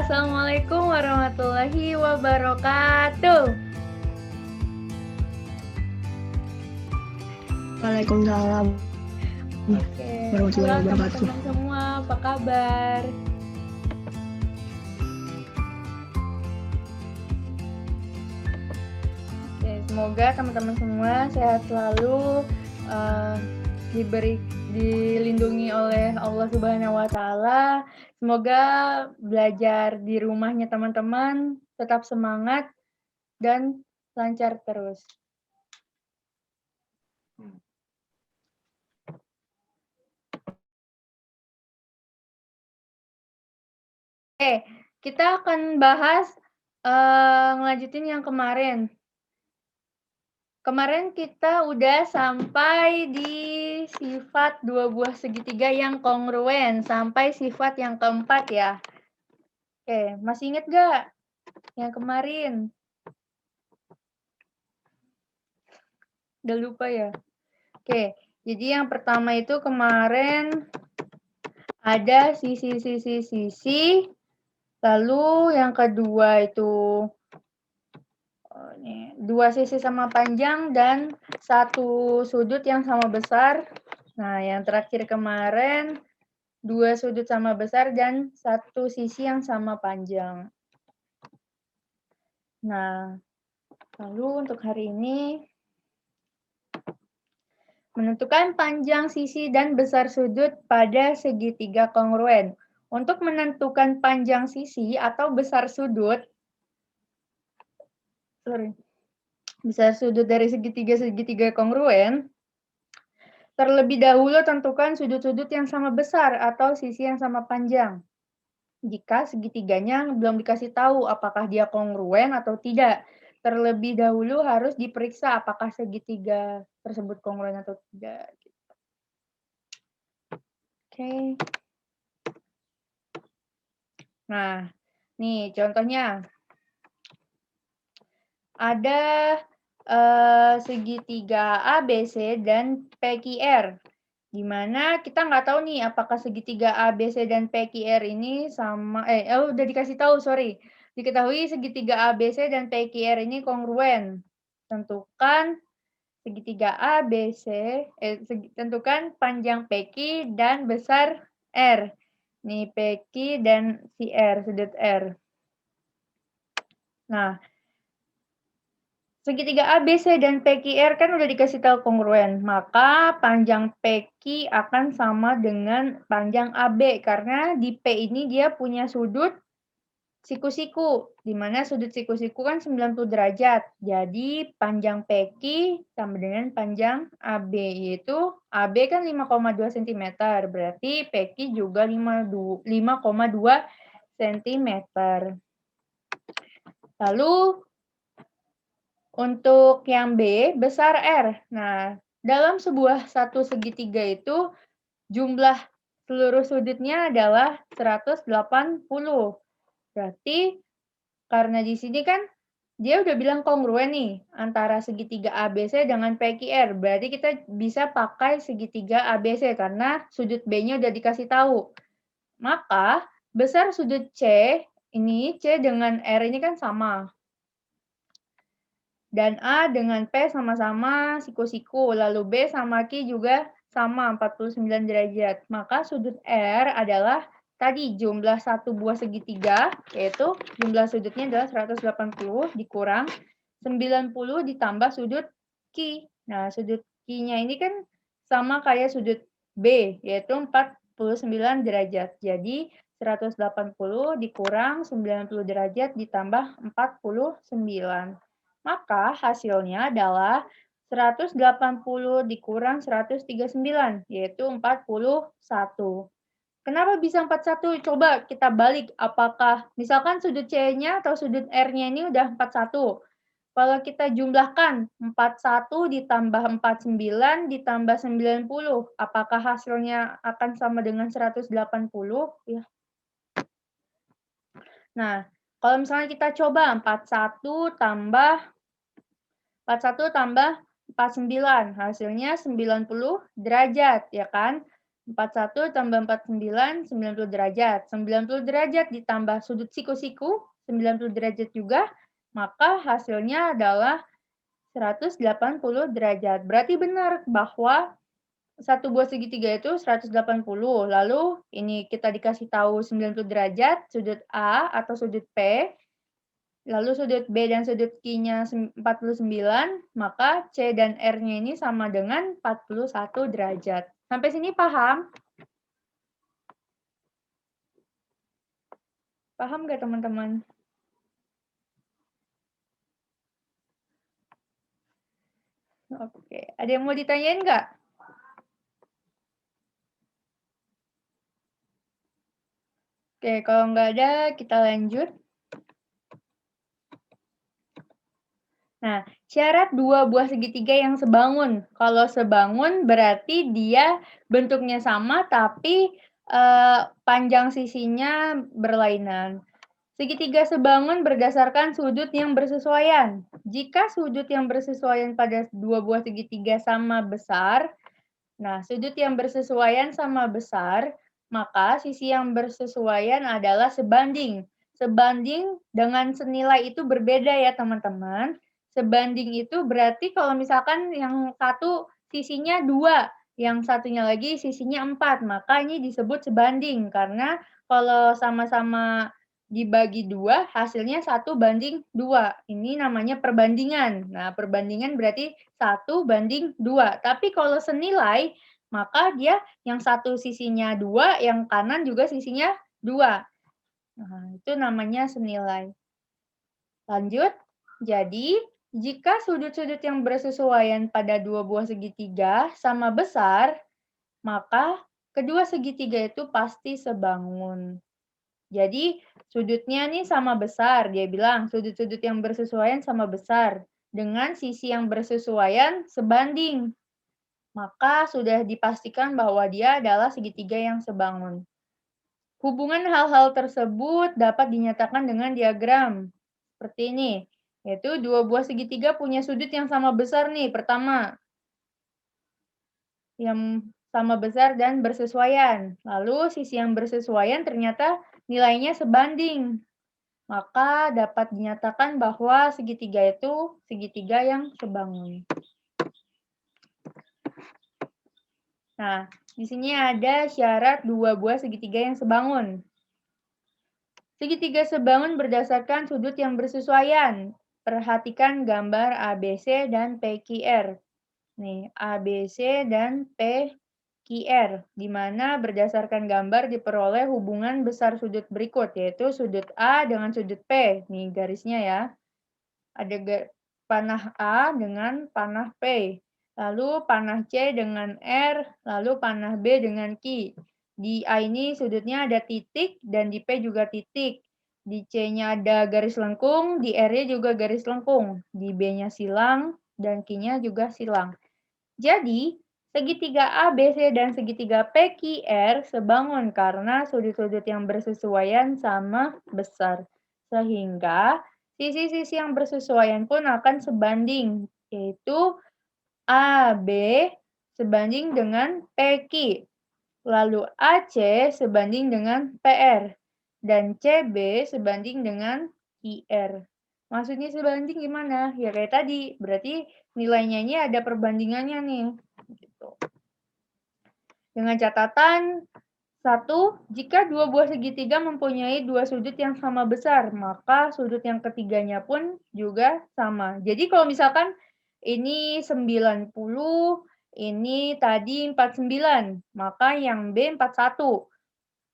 Assalamualaikum warahmatullahi wabarakatuh. Waalaikumsalam Oke, warahmatullahi halo wabarakatuh. teman-teman semua, apa kabar? Oke, semoga teman-teman semua sehat selalu, dilindungi oleh Allah Subhanahu wa Ta'ala. Semoga belajar di rumahnya teman-teman tetap semangat dan lancar terus. Oke, kita akan bahas ngelanjutin yang kemarin. Kemarin kita udah sampai di sifat dua buah segitiga yang kongruen, sampai sifat yang keempat ya. Oke, masih inget gak yang kemarin? Udah lupa ya? Oke, jadi yang pertama itu kemarin ada sisi, lalu yang kedua itu dua sisi sama panjang dan satu sudut yang sama besar. Nah, yang terakhir kemarin dua sudut sama besar dan satu sisi yang sama panjang. Nah, lalu untuk hari ini menentukan panjang sisi dan besar sudut pada segitiga kongruen. Untuk menentukan panjang sisi atau besar sudut, besar sudut dari segitiga kongruen, terlebih dahulu tentukan sudut-sudut yang sama besar atau sisi yang sama panjang. Jika segitiganya belum dikasih tahu apakah dia kongruen atau tidak, terlebih dahulu harus diperiksa apakah segitiga tersebut kongruen atau tidak. Oke. Nah, nih contohnya. Ada segitiga ABC dan PQR. Di mana kita nggak tahu nih apakah segitiga ABC dan PQR ini sama, udah dikasih tahu, sorry. Diketahui segitiga ABC dan PQR ini kongruen. Tentukan segitiga ABC, tentukan panjang PQ dan besar R. Nih PQ dan si R, sudut R. Nah, segitiga ABC dan PQR kan udah dikasih tahu kongruen, maka panjang PQ akan sama dengan panjang AB karena di P ini dia punya sudut siku-siku, di mana sudut siku-siku kan 90 derajat. Jadi panjang PQ sama dengan panjang AB, yaitu AB kan 5,2 cm, berarti PQ juga 5,2 cm. Lalu untuk yang B, besar R. Nah, dalam satu segitiga itu, jumlah seluruh sudutnya adalah 180. Berarti, karena di sini kan, dia udah bilang kongruen nih, antara segitiga ABC dengan PQR. Berarti kita bisa pakai segitiga ABC, karena sudut B-nya udah dikasih tahu. Maka, besar sudut C, ini C dengan R ini kan sama. Dan A dengan P sama-sama siku-siku, lalu B sama Q juga sama 49 derajat. Maka sudut R adalah tadi jumlah satu buah segitiga, yaitu jumlah sudutnya adalah 180 dikurang 90 ditambah sudut Q. Nah, sudut Q-nya ini kan sama kayak sudut B, yaitu 49 derajat. Jadi, 180 dikurang 90 derajat ditambah 49. Maka hasilnya adalah 180 dikurang 139, yaitu 41. Kenapa bisa 41? Coba kita balik, apakah misalkan sudut C-nya atau sudut R-nya ini udah 41. Kalau kita jumlahkan 41 ditambah 49 ditambah 90, apakah hasilnya akan sama dengan 180? Ya. Nah, kalau misalnya kita coba 41 tambah 49, hasilnya 90 derajat, ya kan? 41 tambah 49, 90 derajat. 90 derajat ditambah sudut siku-siku, 90 derajat juga, maka hasilnya adalah 180 derajat. Berarti benar bahwa satu buah segitiga itu 180. Lalu ini kita dikasih tahu 90 derajat, sudut A atau sudut P, lalu sudut B dan sudut Q-nya 49, maka C dan R-nya ini sama dengan 41 derajat. Sampai sini paham? Paham nggak teman-teman? Oke, ada yang mau ditanyain nggak? Oke, kalau nggak ada, kita lanjut. Nah, syarat dua buah segitiga yang sebangun. Kalau sebangun berarti dia bentuknya sama tapi panjang sisinya berlainan. Segitiga sebangun berdasarkan sudut yang bersesuaian. Jika sudut yang bersesuaian pada dua buah segitiga sama besar, nah sudut yang bersesuaian sama besar, maka sisi yang bersesuaian adalah sebanding. Sebanding dengan senilai itu berbeda ya teman-teman. Sebanding itu berarti kalau misalkan yang satu sisinya 2, yang satunya lagi sisinya 4, maka ini disebut sebanding. Karena kalau sama-sama dibagi 2, hasilnya 1:2. Ini namanya perbandingan. Nah, perbandingan berarti 1:2. Tapi kalau senilai, maka dia yang satu sisinya 2, yang kanan juga sisinya 2. Nah, itu namanya senilai. Lanjut. Jadi, jika sudut-sudut yang bersesuaian pada dua buah segitiga sama besar, maka kedua segitiga itu pasti sebangun. Jadi, sudutnya nih sama besar. Dia bilang sudut-sudut yang bersesuaian sama besar. Dengan sisi yang bersesuaian sebanding. Maka sudah dipastikan bahwa dia adalah segitiga yang sebangun. Hubungan hal-hal tersebut dapat dinyatakan dengan diagram. Seperti ini, yaitu dua buah segitiga punya sudut yang sama besar nih. Pertama, yang sama besar dan bersesuaian. Lalu sisi yang bersesuaian ternyata nilainya sebanding. Maka dapat dinyatakan bahwa segitiga itu segitiga yang sebangun. Nah, di sini ada syarat dua buah segitiga yang sebangun. Segitiga sebangun berdasarkan sudut yang bersesuaian. Perhatikan gambar ABC dan PQR. Nih, ABC dan PQR, di mana berdasarkan gambar diperoleh hubungan besar sudut berikut, yaitu sudut A dengan sudut P. Nih, garisnya ya. Ada panah A dengan panah P. Lalu panah C dengan R, lalu panah B dengan Q. Di A ini sudutnya ada titik dan di P juga titik. Di C-nya ada garis lengkung, di R-nya juga garis lengkung. Di B-nya silang dan Q-nya juga silang. Jadi, segitiga A, B, C, dan segitiga P, Q, R sebangun karena sudut-sudut yang bersesuaian sama besar. Sehingga sisi-sisi yang bersesuaian pun akan sebanding, yaitu AB sebanding dengan PQ, lalu AC sebanding dengan PR, dan CB sebanding dengan IR. Maksudnya sebanding gimana? Ya kayak tadi, berarti nilainya ini ada perbandingannya nih. Gitu. Dengan catatan, 1. Jika dua buah segitiga mempunyai dua sudut yang sama besar, maka sudut yang ketiganya pun juga sama. Jadi kalau misalkan ini 90, ini tadi 49, maka yang B 41.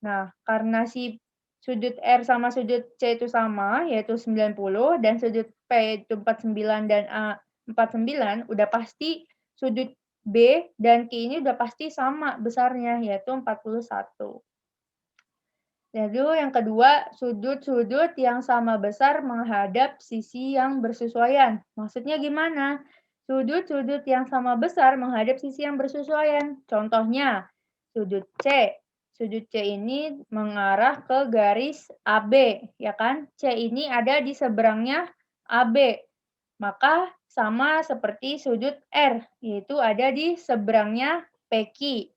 Nah, karena si sudut R sama sudut C itu sama, yaitu 90, dan sudut P itu 49 dan A 49, udah pasti sudut B dan Q ini udah pasti sama besarnya, yaitu 41. Lalu yang kedua, sudut-sudut yang sama besar menghadap sisi yang bersesuaian. Maksudnya gimana? Sudut-sudut yang sama besar menghadap sisi yang bersesuaian. Contohnya, sudut C. Sudut C ini mengarah ke garis AB, ya kan? C ini ada di seberangnya AB. Maka sama seperti sudut R, yaitu ada di seberangnya PQ.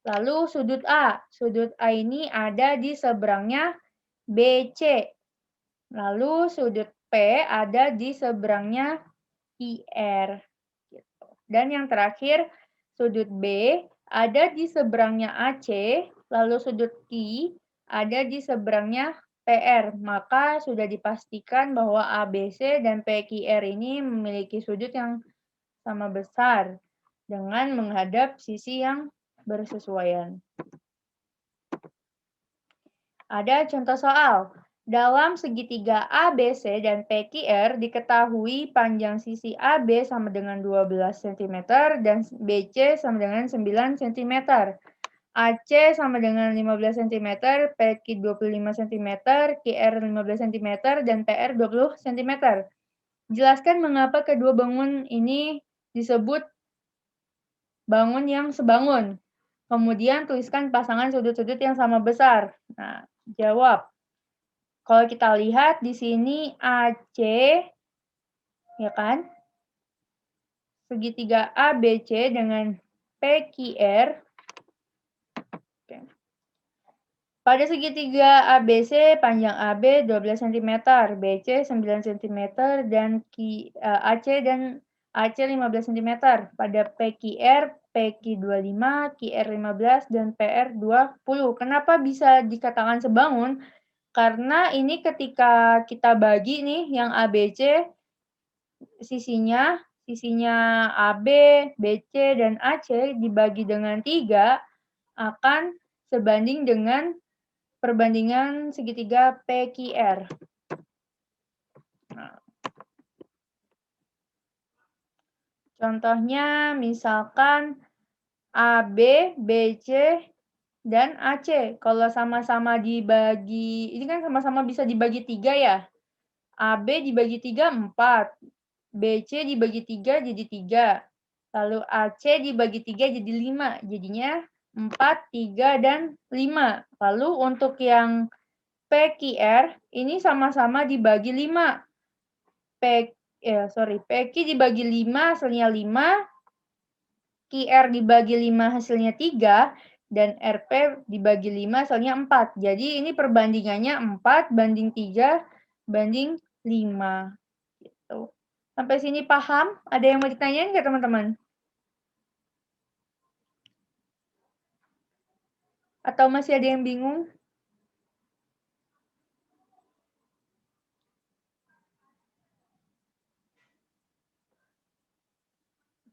Lalu sudut A. Sudut A ini ada di seberangnya BC. Lalu sudut P ada di seberangnya IR. Gitu. Dan yang terakhir, sudut B ada di seberangnya AC, lalu sudut Q ada di seberangnya PR. Maka sudah dipastikan bahwa ABC dan PQR ini memiliki sudut yang sama besar dengan menghadap sisi yang bersesuaian. Ada contoh soal. Dalam segitiga ABC dan PQR diketahui panjang sisi AB sama dengan 12 cm dan BC sama dengan 9 cm. AC sama dengan 15 cm, PQ 25 cm, QR 15 cm, dan PR 20 cm. Jelaskan mengapa kedua bangun ini disebut bangun yang sebangun. Kemudian tuliskan pasangan sudut-sudut yang sama besar. Nah, jawab. Kalau kita lihat di sini AC, ya kan? Segitiga ABC dengan PQR. Oke. Pada segitiga ABC, panjang AB 12 cm, BC 9 cm, dan AC dan AC 15 cm. Pada PQR, PQ 25, QR 15, dan PR 20. Kenapa bisa dikatakan sebangun? Karena ini ketika kita bagi nih yang ABC, sisinya AB, BC, dan AC dibagi dengan 3 akan sebanding dengan perbandingan segitiga PQR. Nah, contohnya misalkan AB, BC, dan AC. Kalau sama-sama dibagi, ini kan sama-sama bisa dibagi 3 ya. AB dibagi 3, 4. BC dibagi 3 jadi 3. Lalu AC dibagi 3 jadi 5. Jadinya 4, 3, dan 5. Lalu untuk yang PQR ini sama-sama dibagi 5. PQ dibagi 5 hasilnya 5. QR dibagi 5 hasilnya 3. Dan RP dibagi 5 hasilnya 4. Jadi ini perbandingannya 4 banding 3 banding 5. Gitu. Sampai sini paham? Ada yang mau ditanyain nggak teman-teman? Atau masih ada yang bingung?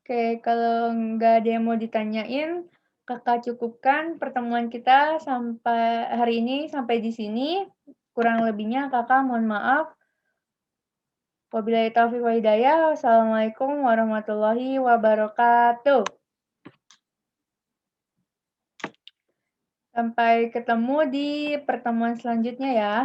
Oke, kalau nggak ada yang mau ditanyain, Kakak cukupkan pertemuan kita sampai hari ini sampai di sini. Kurang lebihnya Kakak mohon maaf. Wabillahi taufiq wal hidayah. Wassalamualaikum warahmatullahi wabarakatuh. Sampai ketemu di pertemuan selanjutnya ya.